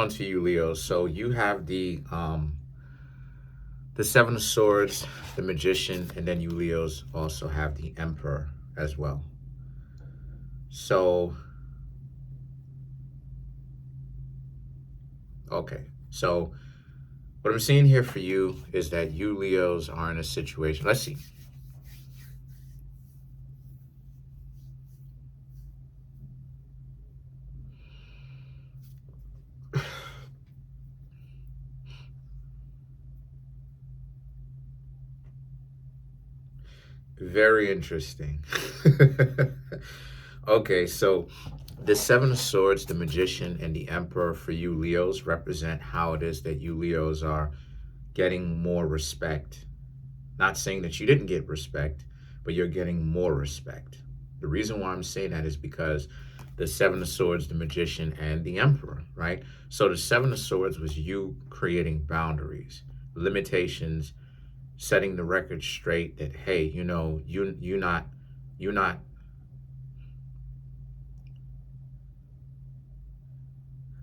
On to you, Leo. So you have the Seven of Swords, the Magician, and then you Leos also have the Emperor as well. So okay. So what I'm seeing here for you is that you Leos are in a situation. Let's see. Very interesting. Okay, so the Seven of Swords, the Magician, and the Emperor for you Leos represent how it is that you Leos are getting more respect. Not saying that you didn't get respect, but you're getting more respect. The reason why I'm saying that is because the Seven of Swords, the Magician, and the Emperor, right? So the Seven of Swords was you creating boundaries, limitations, setting the record straight that, hey, you're not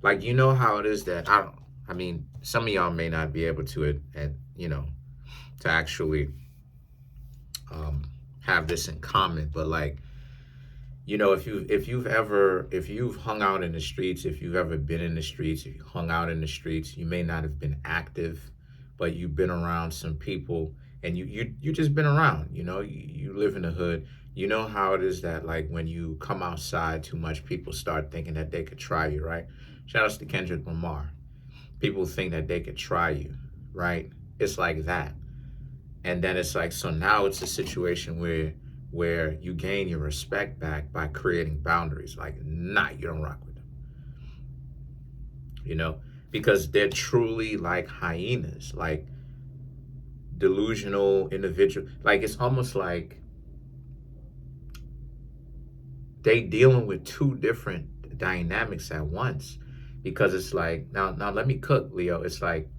like, you know how it is that I mean, some of y'all may not be able to to actually um have this in common, but like, if you've hung out in the streets, if you've ever been in the streets, if you hung out in the streets, you may not have been active, but you've been around some people, and you just been around. You live in the hood. You know how it is that, like, when you come outside too much, people start thinking that they could try you, right? Shout outs to Kendrick Lamar. People think that they could try you, right? It's like that. And then it's like, so now it's a situation where you gain your respect back by creating boundaries. Like, nah, you don't rock with them, you know, because they're truly like hyenas, like delusional individual. Like, it's almost like they dealing with two different dynamics at once. Because it's like, now let me cook, Leo. It's like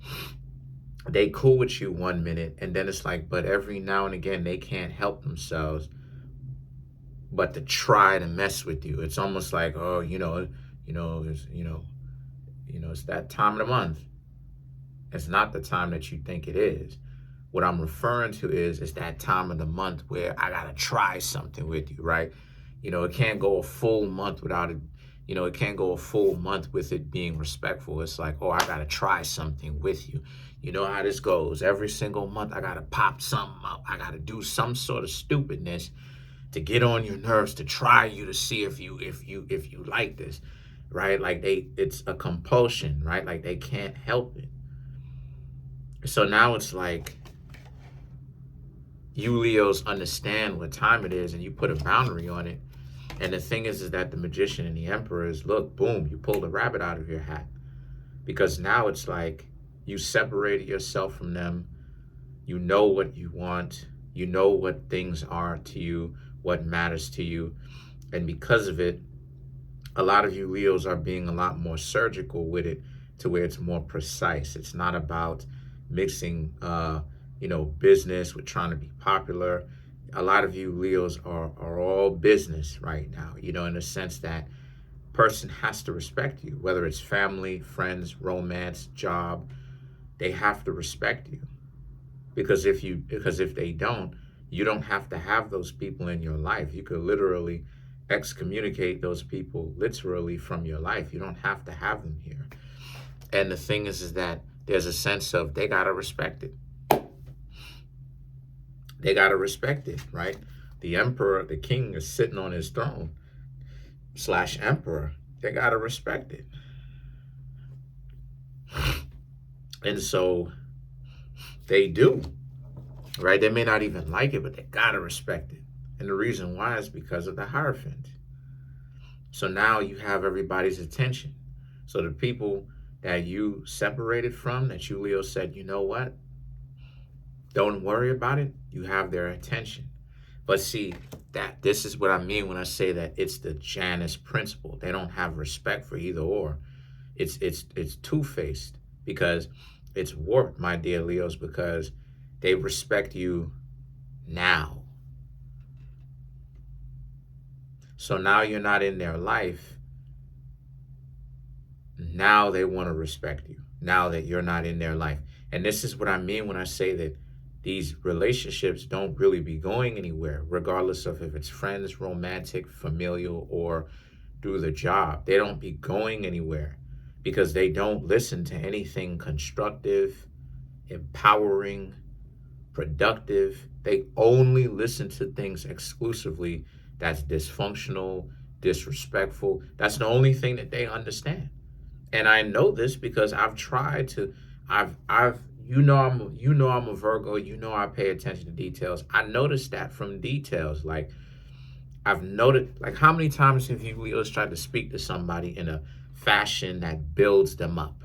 they cool with you 1 minute, and then it's like, but every now and again they can't help themselves but to try to mess with you. It's almost like, oh, it's that time of the month. It's not the time that you think it is. What I'm referring to is that time of the month where I gotta try something with you, right? It can't go a full month without it. It can't go a full month with it being respectful. It's like, oh, I gotta try something with you. You know how this goes. Every single month, I gotta pop something up. I gotta do some sort of stupidness to get on your nerves, to try you, to see if you like this, right? Like, it's a compulsion, right? Like, they can't help it. So now it's like you Leos understand what time it is, and you put a boundary on it. And the thing is that the Magician and the Emperor is, look, boom, you pulled a rabbit out of your hat. Because now it's like you separated yourself from them. You know what you want. You know what things are to you, what matters to you. And because of it, a lot of you Leos are being a lot more surgical with it, to where it's more precise. It's not about mixing, business with trying to be popular. A lot of you Leos are all business right now, in the sense that person has to respect you, whether it's family, friends, romance, job. They have to respect you, because if they don't, you don't have to have those people in your life. You could literally excommunicate those people literally from your life. You don't have to have them here. And the thing is that there's a sense of they gotta respect it. They gotta respect it, right? The emperor, the king, is sitting on his throne slash emperor. They gotta respect it. And so they do, right? They may not even like it, but they gotta respect it. And the reason why is because of the Hierophant. So now you have everybody's attention. So the people that you separated from, that you Leo said, you know what, don't worry about it, you have their attention. But see, that this is what I mean when I say that it's the Janus principle. They don't have respect for either or. It's two-faced, because it's warped, my dear Leos, because they respect you now. So now you're not in their life. now they want to respect you now that you're not in their life. And this is what I mean when I say that these relationships don't really be going anywhere, regardless of if it's friends, romantic, familial, or through the job. They don't be going anywhere because they don't listen to anything constructive, empowering, productive. They only listen to things exclusively that's dysfunctional, disrespectful. That's the only thing that they understand. And I know this because I've tried to, I've I'm a Virgo, I pay attention to details. I noticed that from details. Like I've noted, like how many times have you Leos tried to speak to somebody in a fashion that builds them up?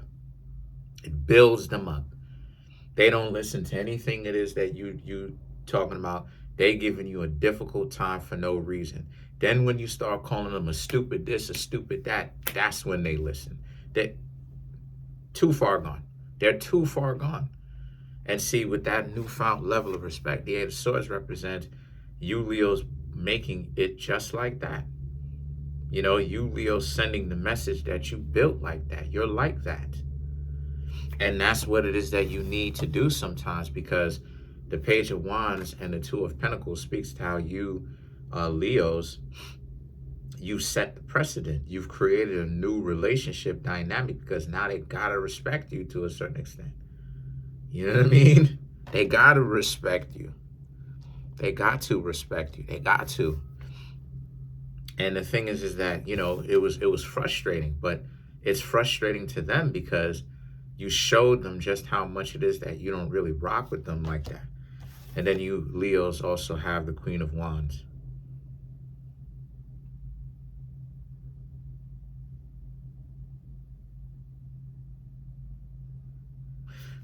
It builds them up. They don't listen to anything it is that you talking about. They giving you a difficult time for no reason. Then when you start calling them a stupid this, a stupid that, that's when they listen. They're too far gone. They're too far gone. And see, with that newfound level of respect, the Eight of Swords represents you Leos making it just like that. You Leos sending the message that you built like that. You're like that. And that's what it is that you need to do sometimes, because the Page of Wands and the Two of Pentacles speaks to how you Leos, you set the precedent. You've created a new relationship dynamic because now they gotta respect you to a certain extent. You know what I mean? They gotta respect you. They got to respect you. They got to. And the thing is that, it was frustrating, but it's frustrating to them because you showed them just how much it is that you don't really rock with them like that. And then you Leos also have the Queen of Wands.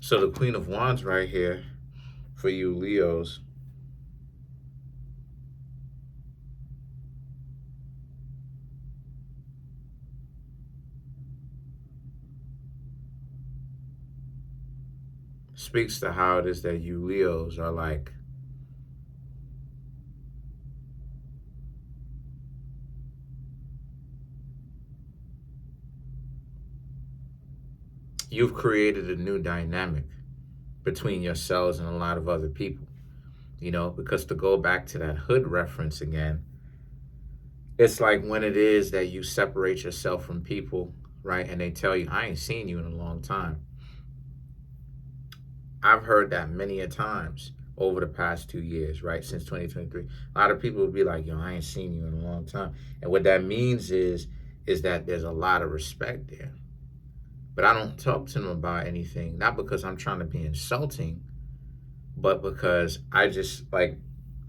So the Queen of Wands right here for you Leos, speaks to how it is that you Leos are like, you've created a new dynamic between yourselves and a lot of other people, because to go back to that hood reference again, it's like when it is that you separate yourself from people, right? And they tell you, I ain't seen you in a long time. I've heard that many a times over the past 2 years, right? Since 2023. A lot of people will be like, yo, I ain't seen you in a long time. And what that means is that there's a lot of respect there. But I don't talk to them about anything, not because I'm trying to be insulting, but because I just, like,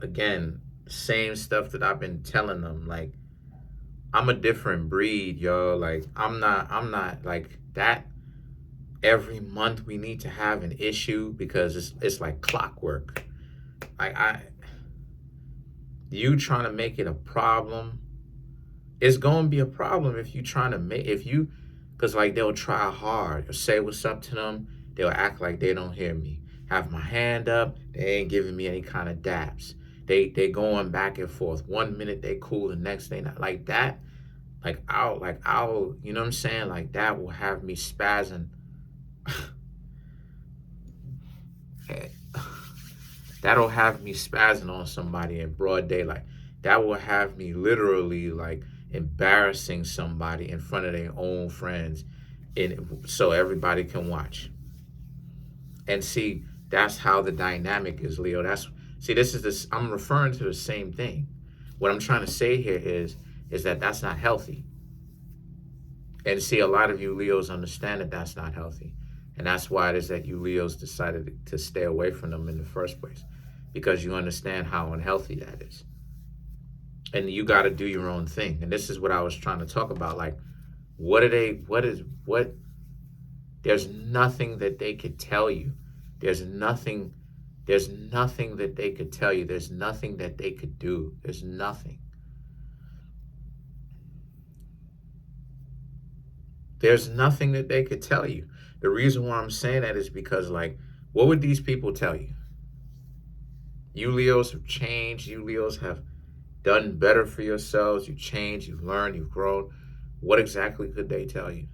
again, same stuff that I've been telling them, like, I'm a different breed, yo. Like, I'm not like that. Every month we need to have an issue because it's like clockwork. You trying to make it a problem, it's going to be a problem if you trying to because like they'll try hard or say what's up to them. They'll act like they don't hear me. Have my hand up, they ain't giving me any kind of daps. They going back and forth. 1 minute they cool, the next day not. Like that. I'll, you know what I'm saying? Like that will have me spazzing. That'll have me spazzing on somebody in broad daylight. That will have me literally like embarrassing somebody in front of their own friends, so everybody can watch. And see, that's how the dynamic is, Leo. I'm referring to the same thing. What I'm trying to say here is that that's not healthy. And see, a lot of you Leos understand that that's not healthy. And that's why it is that you Leos decided to stay away from them in the first place, because you understand how unhealthy that is. And you got to do your own thing. And this is what I was trying to talk about. Like, there's nothing that they could tell you. There's nothing that they could tell you. There's nothing that they could do. There's nothing. There's nothing that they could tell you. The reason why I'm saying that is because, like, what would these people tell you? You Leos have changed. You Leos have done better for yourselves. You've changed. You've learned. You've grown. What exactly could they tell you?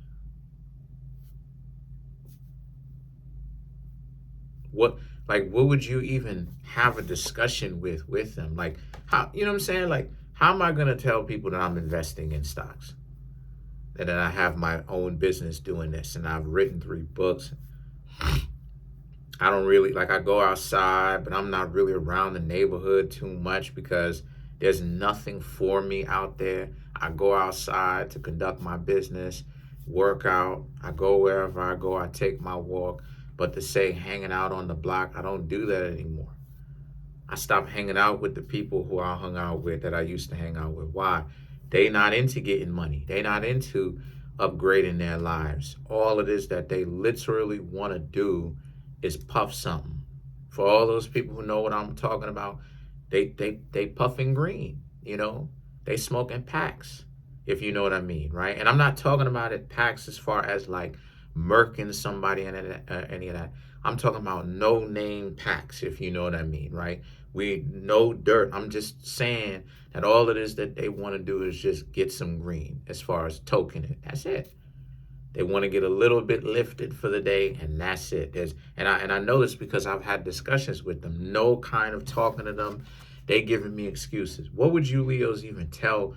what would you even have a discussion with them? Like, how, you know what I'm saying? Like, how am I going to tell people that I'm investing in stocks? And then I have my own business doing this, and I've written 3 books. I don't really, like, I go outside, but I'm not really around the neighborhood too much because there's nothing for me out there. I go outside to conduct my business, work out. I go wherever I go, I take my walk. But to say hanging out on the block, I don't do that anymore. I stopped hanging out with the people who I hung out with that I used to hang out with. Why? They not into getting money. They not into upgrading their lives. All it is that they literally want to do is puff something. For all those people who know what I'm talking about, they puffing green, you know? They smoking packs, if you know what I mean, right? And I'm not talking about it packs as far as like murking somebody and any of that. I'm talking about no name packs, if you know what I mean, right? We no dirt. I'm just saying that all it is that they want to do is just get some green as far as token it. That's it. They want to get a little bit lifted for the day, and that's it. And I know this because I've had discussions with them. No kind of talking to them. They giving me excuses. What would you Leos even tell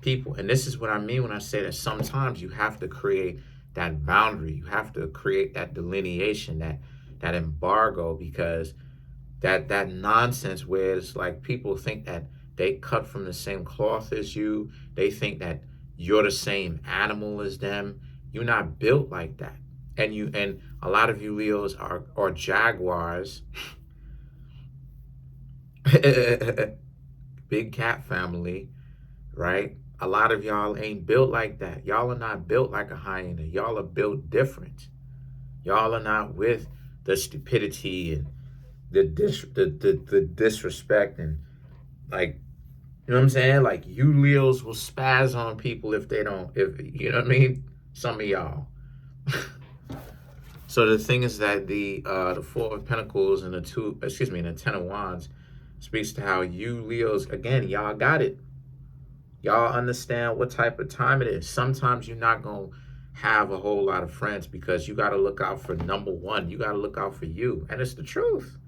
people? And this is what I mean when I say that sometimes you have to create that boundary. You have to create that delineation, that embargo, because that nonsense where it's like people think that they cut from the same cloth as you. They think that you're the same animal as them. You're not built like that. And a lot of you Leos are jaguars. Big cat family, right? A lot of y'all ain't built like that. Y'all are not built like a hyena. Y'all are built different. Y'all are not with the stupidity and the disrespect and, like, you know what I'm saying? Like, you Leos will spaz on people if they don't, if you know what I mean? Some of y'all. So the thing is that the 4 of Pentacles and the 10 of Wands speaks to how you Leos, again, y'all got it. Y'all understand what type of time it is. Sometimes you're not going to have a whole lot of friends because you got to look out for number one. You got to look out for you. And it's the truth.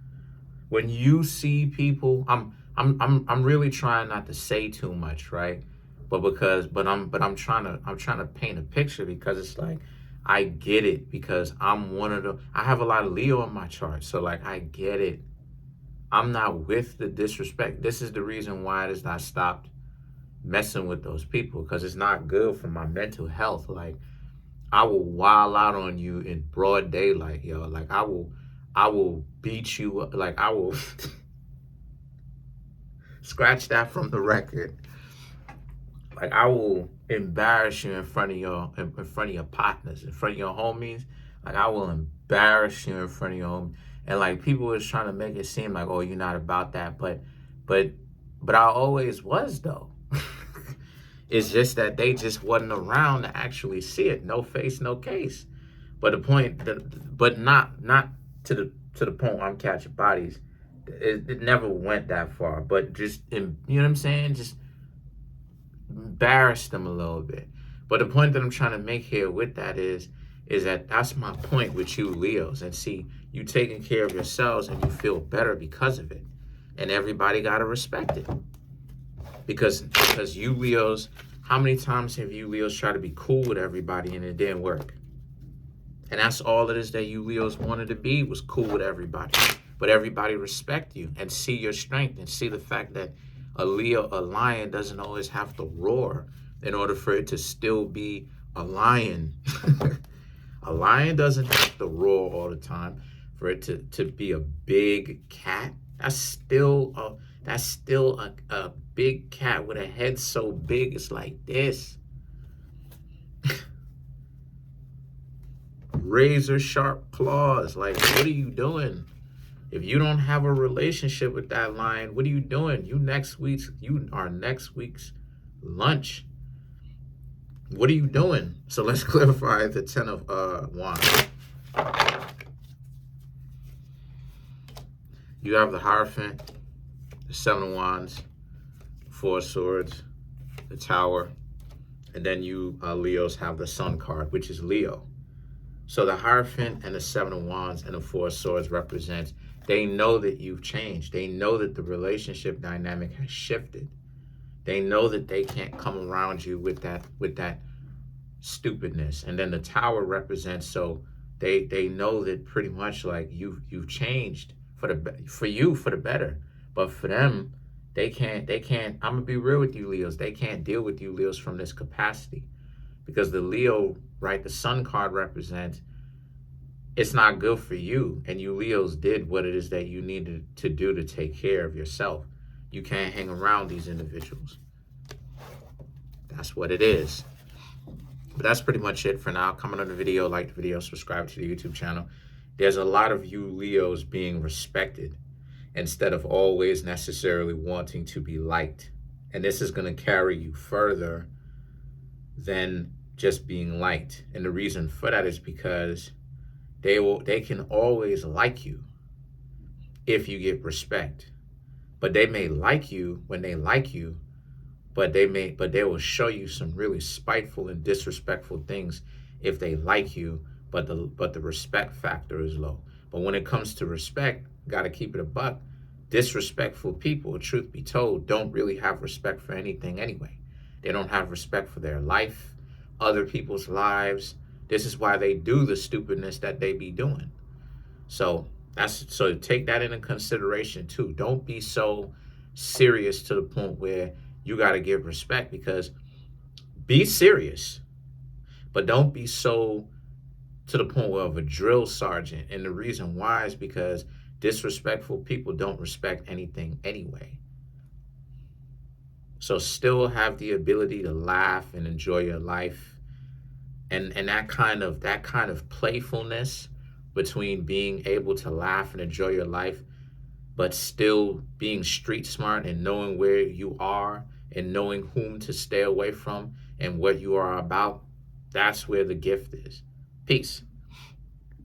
When you see people, I'm really trying not to say too much, right? But I'm trying to paint a picture because it's like, I get it because I'm one of the, I have a lot of Leo in my chart. So like, I get it. I'm not with the disrespect. This is the reason why it is not stopped messing with those people, because it's not good for my mental health. Like, I will wild out on you in broad daylight, yo. Like, I will beat you up. Like, I will scratch that from the record. Like, I will embarrass you in front of your partners, in front of your homies. Like, I will embarrass you in front of your homies. And like, people was trying to make it seem like, oh, you're not about that, but I always was though. It's just that they just wasn't around to actually see it. No face, no case. But the point, but not to the point where I'm catching bodies. It never went that far. But just, you know what I'm saying? Just embarrass them a little bit. But the point that I'm trying to make here with that is that that's my point with you Leos. And see, you taking care of yourselves and you feel better because of it. And everybody got to respect it. Because you Leos, how many times have you Leos tried to be cool with everybody and it didn't work? And that's all it is that you Leos wanted to be, was cool with everybody. But everybody respect you and see your strength and see the fact that a lion doesn't always have to roar in order for it to still be a lion. A lion doesn't have to roar all the time for it to be a big cat. That's still a big cat with a head so big it's like this. Razor sharp claws. Like, what are you doing? If you don't have a relationship with that lion, what are you doing? You are next week's lunch. What are you doing? So let's clarify the 10 of Wands. You have the Hierophant, the 7 of Wands, 4 of Swords, the Tower, and then you Leos have the Sun card, which is Leo. So the Hierophant and the Seven of Wands and the Four of Swords represents, they know that you've changed. They know that the relationship dynamic has shifted. They know that they can't come around you with that stupidness. And then the Tower represents, so they know that pretty much like you've changed for the better. But for them, they can't, I'm gonna be real with you, Leos. They can't deal with you, Leos, from this capacity. Because the Leo, right, the Sun card represents, it's not good for you. And you Leos did what it is that you needed to do to take care of yourself. You can't hang around these individuals. That's what it is. But that's pretty much it for now. Comment on the video, like the video, subscribe to the YouTube channel. There's a lot of you Leos being respected instead of always necessarily wanting to be liked. And this is going to carry you further than just being liked. And the reason for that is because they can always like you if you get respect. But they may like you when they like you, but they will show you some really spiteful and disrespectful things if they like you, but the respect factor is low. But when it comes to respect, got to keep it a buck. Disrespectful people, truth be told, don't really have respect for anything anyway. They don't have respect for their life, other people's lives. This is why they do the stupidness that they be doing. So take that into consideration too. Don't be so serious to the point where you got to give respect, because be serious, but don't be so to the point of a drill sergeant. And the reason why is because disrespectful people don't respect anything anyway. So still have the ability to laugh and enjoy your life. And that kind of playfulness between being able to laugh and enjoy your life, but still being street smart and knowing where you are and knowing whom to stay away from and what you are about, that's where the gift is. Peace.